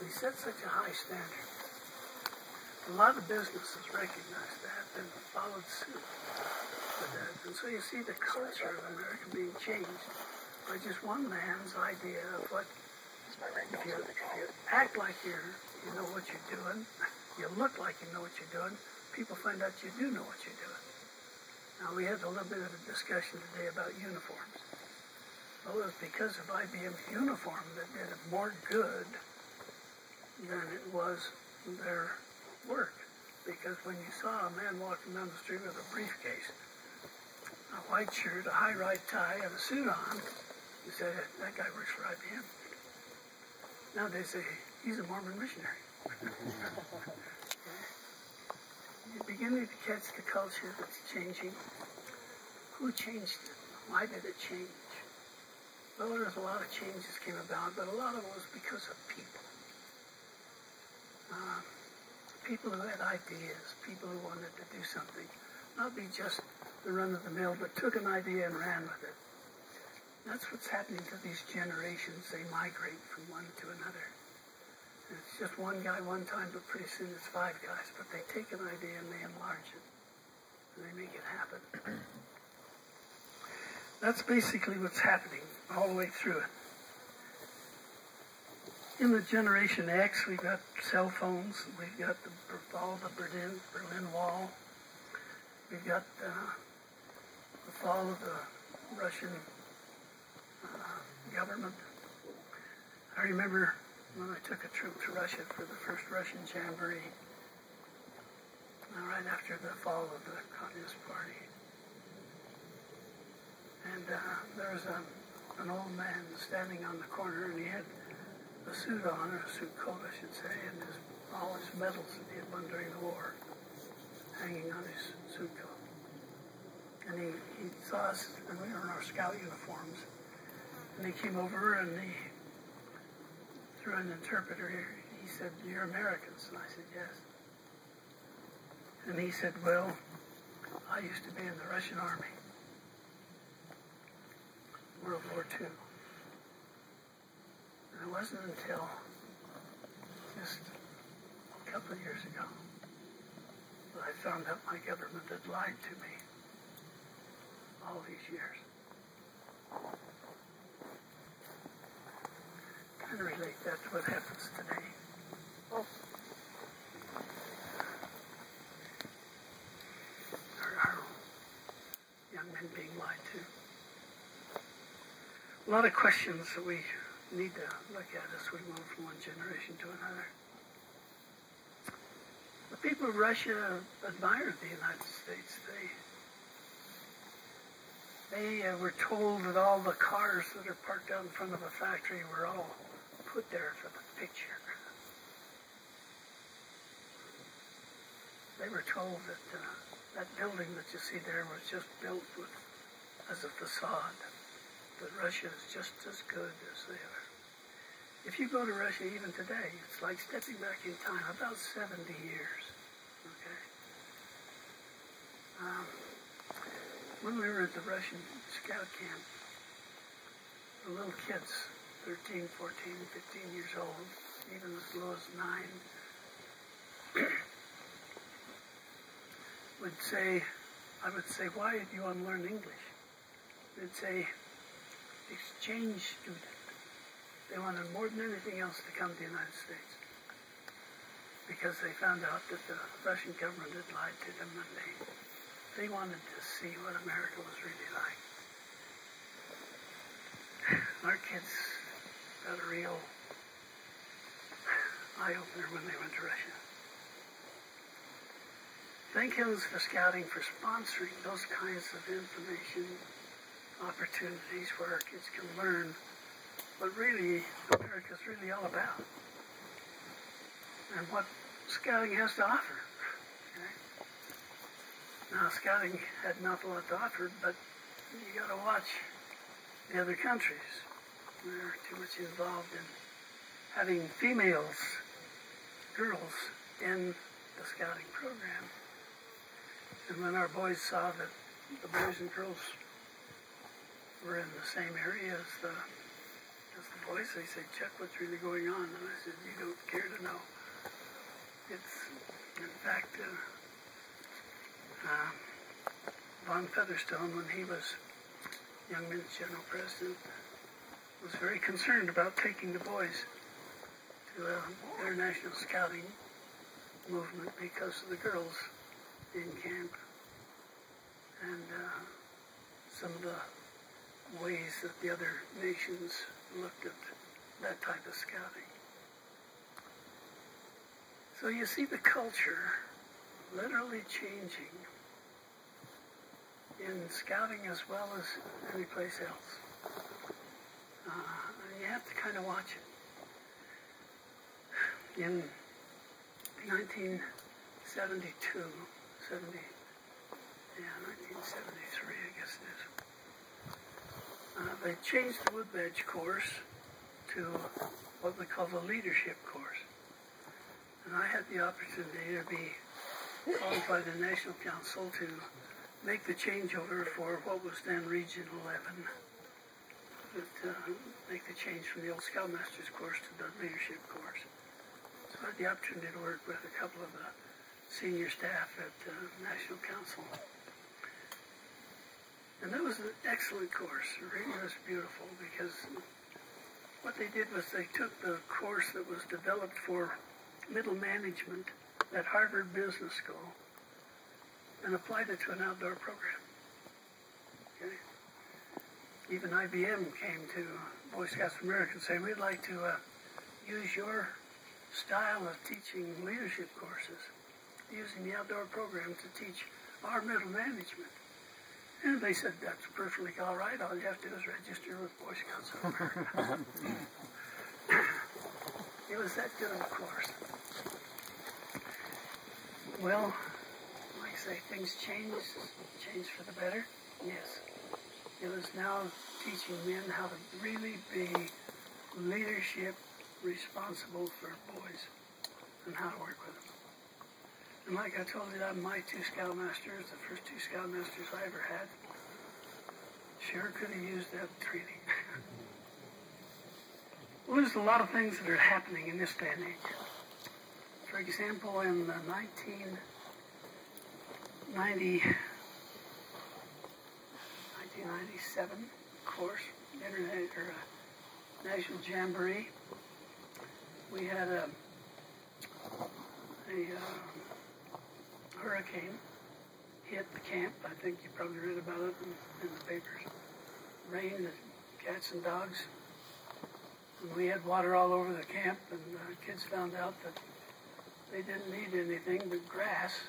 He set such a high standard. A lot of businesses recognized that and followed suit with that. And so you see the culture of America being changed by just one man's idea of what, if you act like you know what you're doing, you look like you know what you're doing, people find out you do know what you're doing. Now, we had a little bit of a discussion today about uniforms. Well, it was because of IBM's uniform that did it more good than it was their work. Because when you saw a man walking down the street with a briefcase, a white shirt, a high-rise tie, and a suit on, you said, that guy works for IBM. Now they say, he's a Mormon missionary. You're beginning to catch the culture that's changing. Who changed it? Why did it change? Well, there's a lot of changes came about, but a lot of it was because of people. People who had ideas, people who wanted to do something. Not be just the run-of-the-mill, but took an idea and ran with it. That's what's happening to these generations. They migrate from one to another. It's just one guy one time, but pretty soon it's five guys. But they take an idea and they enlarge it. And they make it happen. That's basically what's happening all the way through it. In the Generation X, we've got cell phones. We've got all the Berlin Wall. We've got the fall of the Russian government. I remember when I took a trip to Russia for the first Russian Jamboree, right after the fall of the Communist Party. And there was an old man standing on the corner, and he had a suit on, or a suit coat, I should say, and all his medals that he had won during the war hanging on his suit coat. And he saw us, and we were in our scout uniforms. And he came over and through an interpreter, he said, "You're Americans?" And I said, "Yes." And he said, "Well, I used to be in the Russian Army, World War II. And it wasn't until just a couple of years ago that I found out my government had lied to me all these years." Kind of relate that to what happens today. Our young men being lied to. A lot of questions that we need to look at as we move from one generation to another. The people of Russia admired the United States. They were told that all the cars that are parked out in front of a factory were all put there for the picture. They were told that that building that you see there was just built as a facade, that Russia is just as good as they are. If you go to Russia even today, it's like stepping back in time about 70 years. Okay. When we were at the Russian scout camp, the little kids, 13, 14, 15 years old, even as low as 9, would say, I would say, "Why did you unlearn English?" They'd say, "Exchange student." They wanted more than anything else to come to the United States because they found out that the Russian government had lied to them, and they wanted to see what America was really like. Our kids got a real eye-opener when they went to Russia. Thank heavens for Scouting for sponsoring those kinds of information opportunities where our kids can learn what really America's really all about and what Scouting has to offer. Okay? Now, Scouting had an awful lot to offer, but you got to watch the other countries. They're too much involved in having females, girls, in the Scouting program. And when our boys saw that the boys and girls were in the same area as the boys. They said, Chuck, what's really going on? And I said, you don't care to know. It's, in fact, Von Featherstone, when he was Young Men's General President, was very concerned about taking the boys to international scouting movement because of the girls in camp and some of the ways that the other nations looked at that type of scouting. So you see the culture literally changing in scouting as well as any place else. And you have to kind of watch it. In 1973, I guess it is. They changed the wood badge course to what we call the leadership course. And I had the opportunity to be called by the National Council to make the changeover for what was then Region 11. Make the change from the old Scoutmaster's course to the leadership course. So I had the opportunity to work with a couple of the senior staff at the National Council. And that was an excellent course. It really was beautiful because what they did was they took the course that was developed for middle management at Harvard Business School and applied it to an outdoor program. Okay? Even IBM came to Boy Scouts of America and said, we'd like to use your style of teaching leadership courses, using the outdoor program to teach our middle management. And they said, that's perfectly all right. All you have to do is register with Boy Scouts of America. It was that good of a course. Well, like I say, things changed for the better. Yes. It was now teaching men how to really be leadership responsible for boys and how to work with them. And like I told you, my two Scoutmasters, the first two Scoutmasters I ever had, sure could have used that training. Well, there's a lot of things that are happening in this day and age. For example, in the 1997 course, National Jamboree, we had a hurricane hit the camp. I think you probably read about it in the papers. Rained, cats and dogs. And we had water all over the camp, and kids found out that they didn't need anything but grass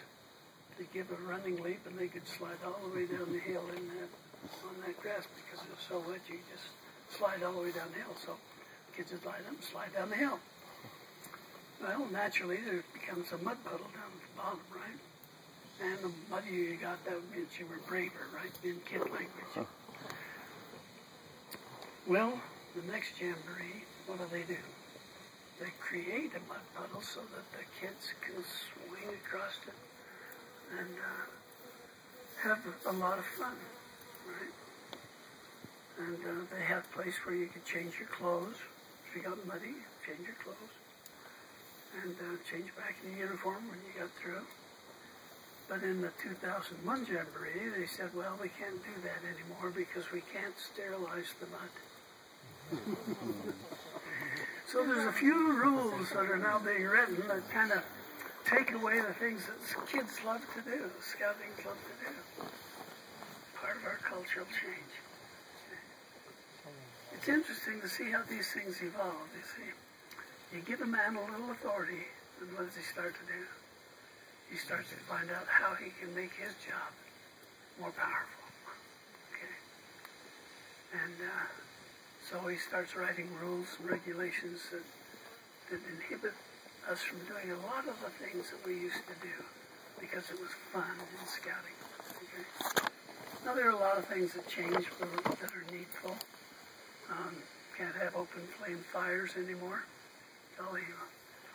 to give a running leap, and they could slide all the way down the hill on that grass because it was so wet. You just slide all the way down the hill. So kids would line up and slide down the hill. Well, naturally, there becomes a mud puddle down at the bottom, right? And the muddier you got, that meant you were braver, right? In kid language. Well, the next jamboree, what do? They create a mud puddle so that the kids can swing across it and have a lot of fun, right? And they have a place where you could change your clothes. If you got muddy, change your clothes. And change back in the uniform when you got through. But in the 2001 Jamboree, they said, well, we can't do that anymore because we can't sterilize the mud. So there's a few rules that are now being written that kind of take away the things that kids love to do, scouting love to do. Part of our cultural change. It's interesting to see how these things evolve, you see. You give a man a little authority, and what does he start to do? He starts to find out how he can make his job more powerful. Okay? And so he starts writing rules and regulations that inhibit us from doing a lot of the things that we used to do because it was fun in scouting. Okay? Now there are a lot of things that change that are needful. Can't have open flame fires anymore.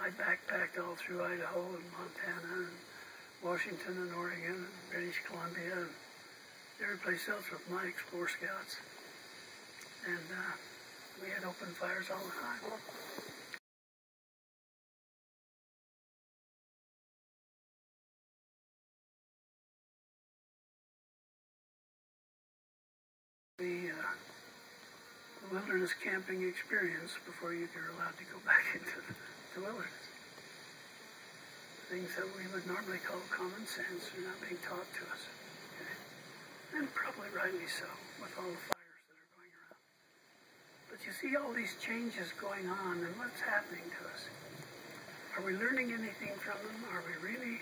I backpacked all through Idaho and Montana and Washington and Oregon and British Columbia and every place else with my Explore Scouts. And We had open fires all the time. The wilderness camping experience before you're allowed to go back into the wilderness. Things that we would normally call common sense are not being taught to us. Okay? And probably rightly so, with all the fires that are going around. But you see all these changes going on, and what's happening to us? Are we learning anything from them? Are we really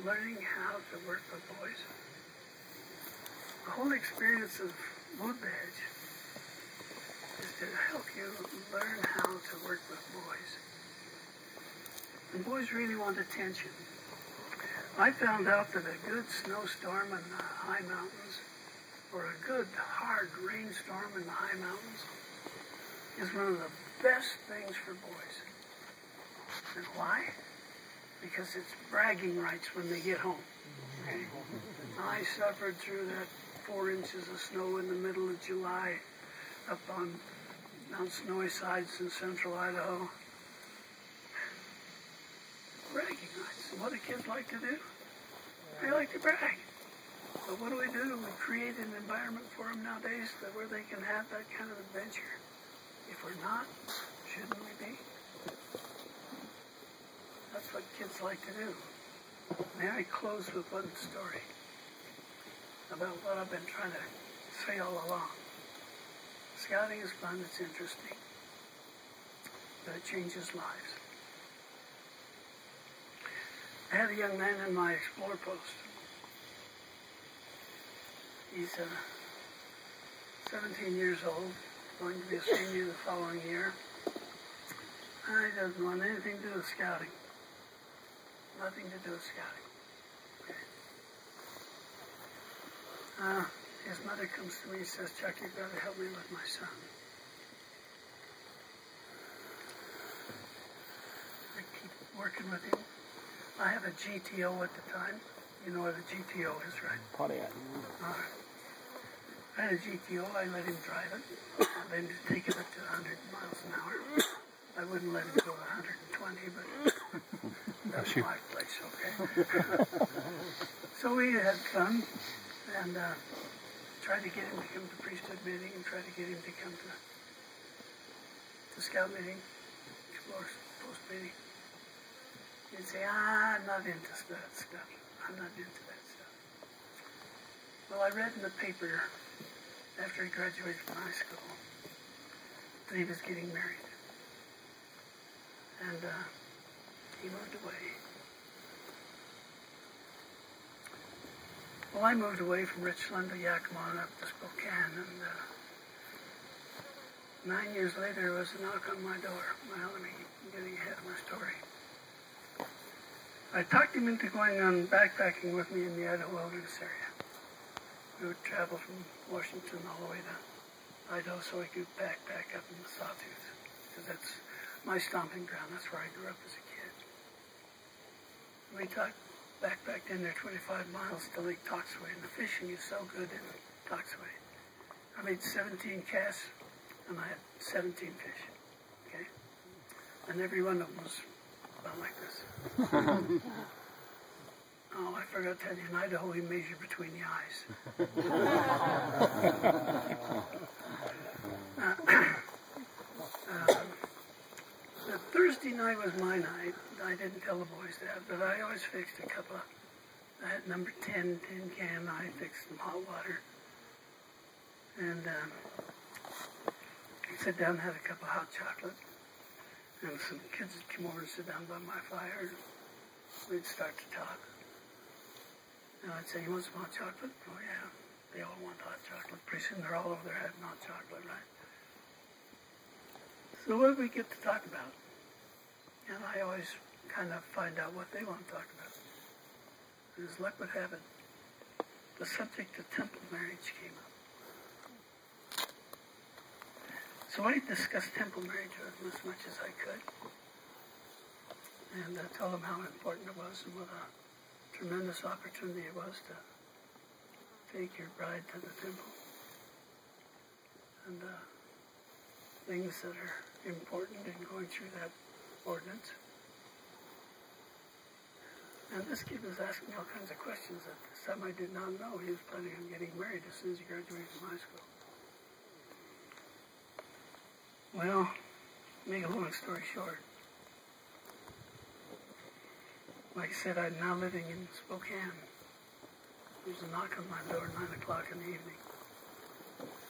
learning how to work with boys? The whole experience of Wood Badge is to help you learn how to work with boys. And boys really want attention. I found out that a good snowstorm in the high mountains, or a good hard rainstorm in the high mountains, is one of the best things for boys. And why? Because it's bragging rights when they get home. Okay? I suffered through that 4 inches of snow in the middle of July up on Mount Snowy Sides in central Idaho. Bragging rights. And what do kids like to do? They like to brag. But what do? We create an environment for them nowadays where they can have that kind of adventure. If we're not, shouldn't we be? That's what kids like to do. May I close with one story about what I've been trying to say all along. Scouting is fun, it's interesting, but it changes lives. I had a young man in my Explorer post. He's 17 years old, going to be a senior the following year. And he doesn't want anything to do with scouting. Nothing to do with scouting. Okay. His mother comes to me and says, "Chuck, you've got to help me with my son." I keep working with him. I have a GTO at the time. You know what a GTO is, right? Pontiac. I had a GTO. I let him drive it. I let him take it up to 100 miles an hour. I wouldn't let him go 120, but that's my place, okay? So we had fun, and tried to get him to come to priesthood meeting, and tried to get him to come to scout meeting, Explorer post meeting. He'd say, "I'm not into that stuff. I'm not into that stuff." Well, I read in the paper after he graduated from high school that he was getting married. And he moved away. Well, I moved away from Richland to Yakima and up to Spokane, and 9 years later, there was a knock on my door. Well, I'm getting ahead of my story. I talked him into going on backpacking with me in the Idaho Wilderness area. We would travel from Washington all the way to Idaho so I could backpack up in the Sawtooth, because that's my stomping ground. That's where I grew up as a kid. We backpacked in there 25 miles to Lake Toxaway, and the fishing is so good in Toxaway. I made 17 casts, and I had 17 fish, okay? And every one of them was about like this. Oh, I forgot to tell you, in Idaho we measure between the eyes. The Thursday night was my night. I didn't tell the boys that, but I always fixed a couple of, I had number 10 tin can, I fixed some hot water. And I sat down and had a cup of hot chocolate. And some kids would come over and sit down by my fire, and we'd start to talk. And I'd say, "You want some hot chocolate?" "Oh, yeah." They all want hot chocolate. Pretty soon they're all over there having hot chocolate, right? So what do we get to talk about? And I always kind of find out what they want to talk about. And as luck would have it, the subject of temple marriage came up. So I discussed temple marriage with them as much as I could. And I told them how important it was and what a tremendous opportunity it was to take your bride to the temple. And things that are important in going through that ordinance. And this kid was asking me all kinds of questions that some I did not know. He was planning on getting married as soon as he graduated from high school. Well, make a long story short, like I said, I'm now living in Spokane. There's a knock on my door at 9 o'clock in the evening.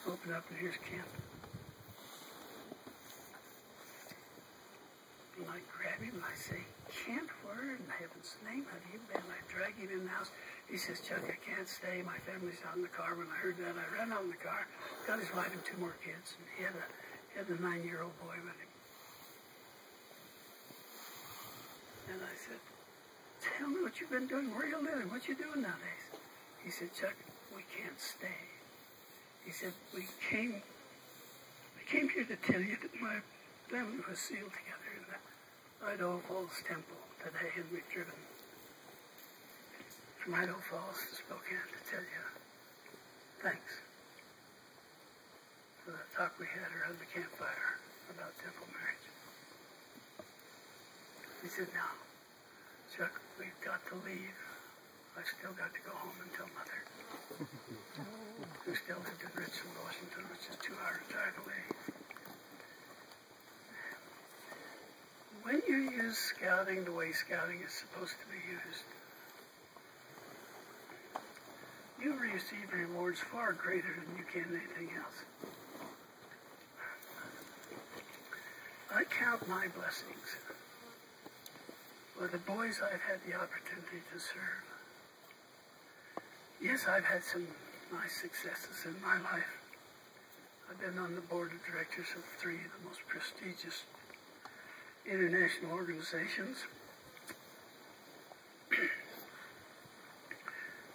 Open up and here's Kent. And I grab him and I say, Kent, where in heaven's name have you been? I drag him in the house. He says, Chuck, I can't stay. My family's out in the car. When I heard that, I ran out in the car, got his wife and 2 more kids, and he had a 9-year-old boy with him. And I said, tell me what you've been doing. Where are you living? What you doing nowadays? He said, Chuck, we can't stay. He said, I came here to tell you that my family was sealed together in the Idaho Falls Temple today, and we've driven from Idaho Falls to Spokane to tell you thanks for the talk we had around the campfire about temple marriage. He said, now, Chuck, we've got to leave. I've still got to go home and tell Mother, who still lived in Richland, Washington, which is a 2-hour drive away. When you use scouting the way scouting is supposed to be used, you receive rewards far greater than you can anything else. I count my blessings for the boys I've had the opportunity to serve. Yes, I've had some nice successes in my life. I've been on the board of directors of 3 of the most prestigious international organizations.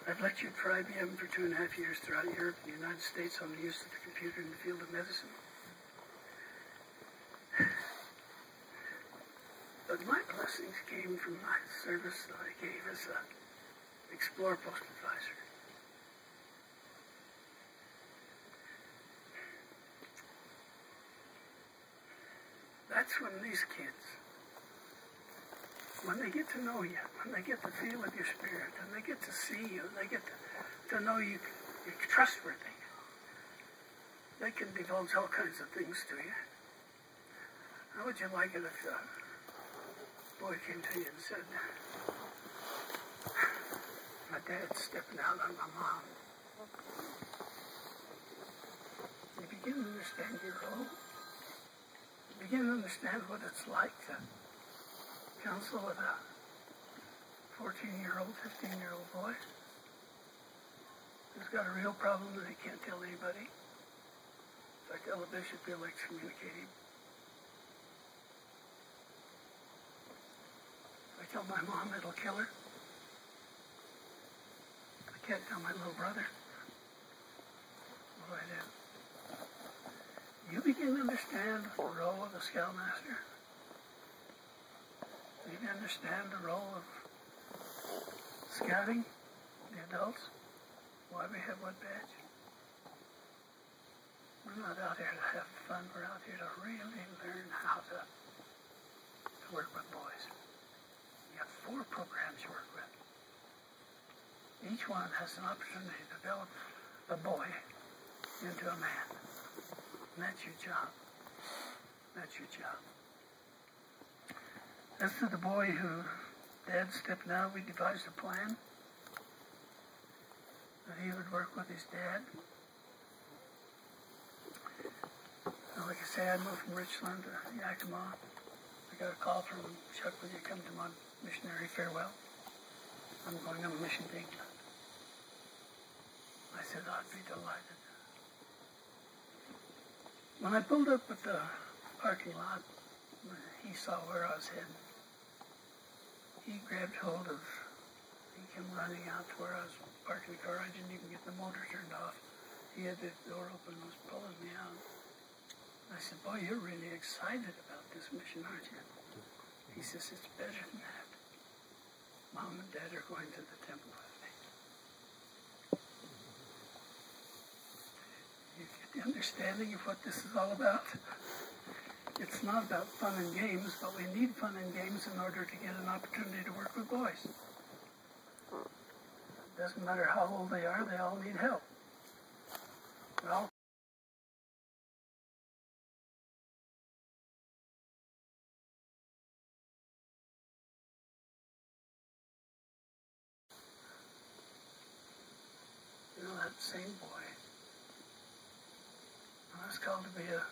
I've lectured for IBM for 2.5 years throughout Europe and the United States on the use of the computer in the field of medicine. But my blessings came from my service that I gave as an Explorer Post Advisor. That's when these kids, when they get to know you, when they get the feel of your spirit, and they get to see you, and they get to know you're trustworthy, they can divulge all kinds of things to you. How would you like it if a boy came to you and said, my dad's stepping out on my mom? You begin to understand your role. You begin to understand what it's like to counsel with a 14-year-old, 15-year-old boy who's got a real problem that he can't tell anybody. In fact, Ella Bishop feels like communicating. If I tell my mom it'll kill her, I can't tell my little brother. What do I do? You begin to understand the role of the Scoutmaster. You begin to understand the role of scouting, the adults, why we have what badge. We're not out here to have fun. We're out here to really learn how to work with boys. You have 4 programs you work with. Each one has an opportunity to develop a boy into a man. And that's your job. That's your job. As to the boy who Dad stepped out, we devised a plan that he would work with his dad. And like I say, I moved from Richland to Yakima. I got a call from Chuck, will you come to my missionary farewell? I'm going on a mission to England. I said, I'd be delighted. When I pulled up at the parking lot, he saw where I was heading. He grabbed hold of, he came running out to where I was parking the car. I didn't even get the motor turned off. He had the door open and was pulling me out. I said, boy, you're really excited about this mission, aren't you? He says, it's better than that. Mom and Dad are going to the temple with me. You get the understanding of what this is all about? It's not about fun and games, but we need fun and games in order to get an opportunity to work with boys. It doesn't matter how old they are, they all need help. Well, you know, that same boy, when I was called to be a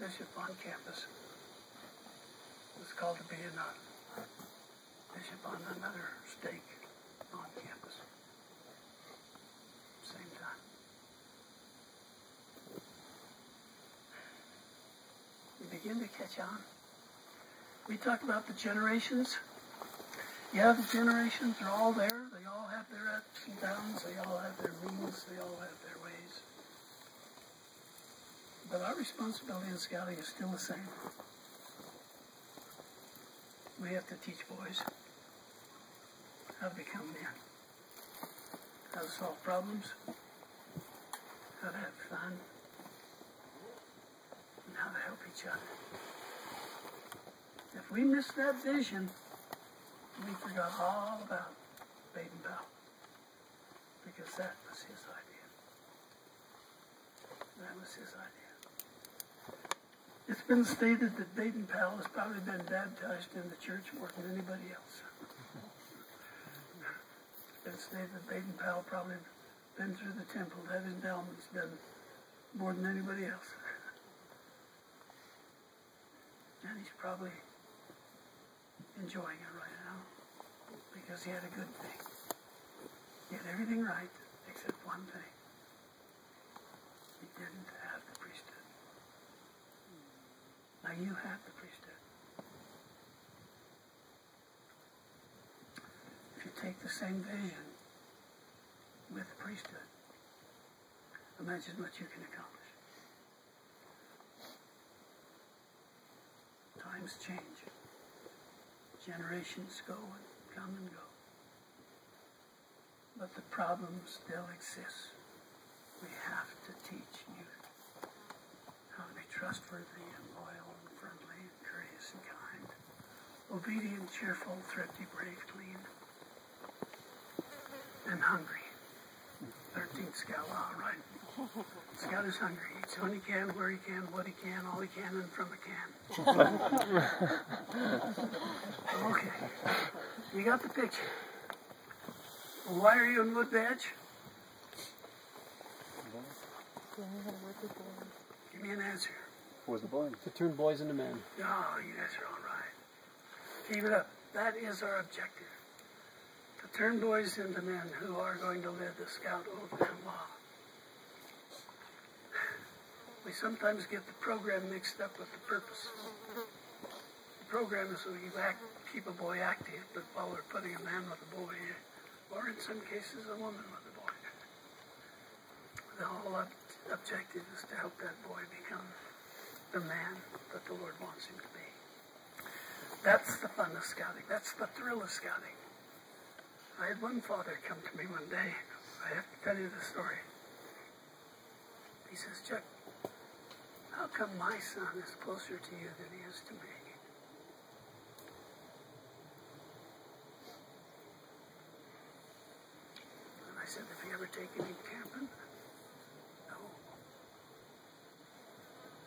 bishop on campus, was called to be a bishop on another stake on campus. Same time. You begin to catch on. We talk about the generations. Yeah, the generations are all there. They all have their ups and downs. They all have their means. They all have their ways. But our responsibility in scouting is still the same. We have to teach boys how to become men, how to solve problems, how to have fun, and how to help each other. If we miss that vision, we forgot all about Baden-Powell, because that was his idea. That was his idea. It's been stated that Baden-Powell has probably been baptized in the church more than anybody else. It's been stated that Baden-Powell probably been through the temple, had endowments done more than anybody else. And he's probably enjoying it right now because he had a good thing. He had everything right except one thing. He didn't have the priesthood. Now you have the priesthood. If you take the same vision with the priesthood, imagine what you can accomplish. Times change. Generations go and come and go. But the problem still exists. We have to teach youth how to be trustworthy and loyal and friendly and courteous and kind, obedient, cheerful, thrifty, brave, clean, and hungry. 13th Scout law, right? Scout is hungry. Eats when he can, where he can, what he can, all he can, and from a can. Okay. You got the picture. Well, why are you in Wood Badge? Give me an answer. Was the boy? To turn boys into men. Oh, you guys are all right. Keep it up. That is our objective. To turn boys into men who are going to live the Scout oath and law. We sometimes get the program mixed up with the purpose. The program is so you keep a boy active, but while we're putting a man with a boy, or in some cases a woman with a boy. The whole objective is to help that boy become the man that the Lord wants him to be. That's the fun of scouting. That's the thrill of scouting. I had one father come to me one day. I have to tell you the story. He says, Chuck, how come my son is closer to you than he is to me? And I said, have you ever taken him camping? No.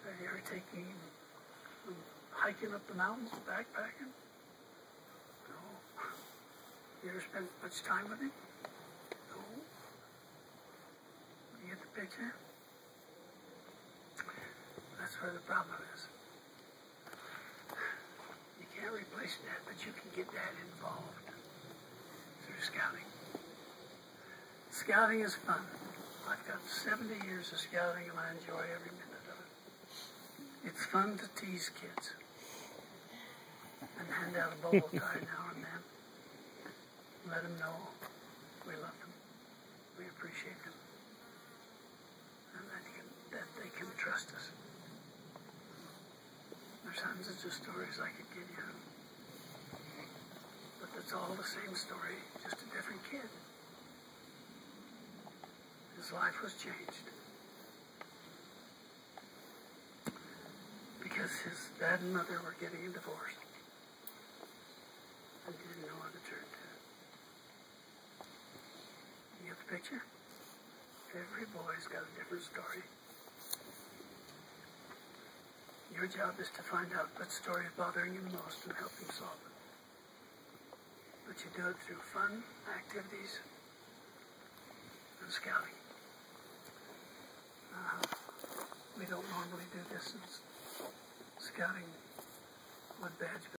Have you ever taken him hiking up the mountains, backpacking? No. You ever spent much time with him? No. You get the picture? That's where the problem is. You can't replace that, but you can get that involved through scouting. Scouting is fun. I've got 70 years of scouting and I enjoy every minute of it. It's fun to tease kids and hand out a bubble tie now and then. Let them know we love them, we appreciate them, and that they can trust us. There's hundreds of stories I could give you, but it's all the same story, just a different kid. His life was changed because his dad and mother were getting a divorce. And he didn't know how to turn to. You get the picture? Every boy's got a different story. Your job is to find out what story is bothering you the most and help him solve it. But you do it through fun activities and scouting. We don't normally do this in scouting with badge.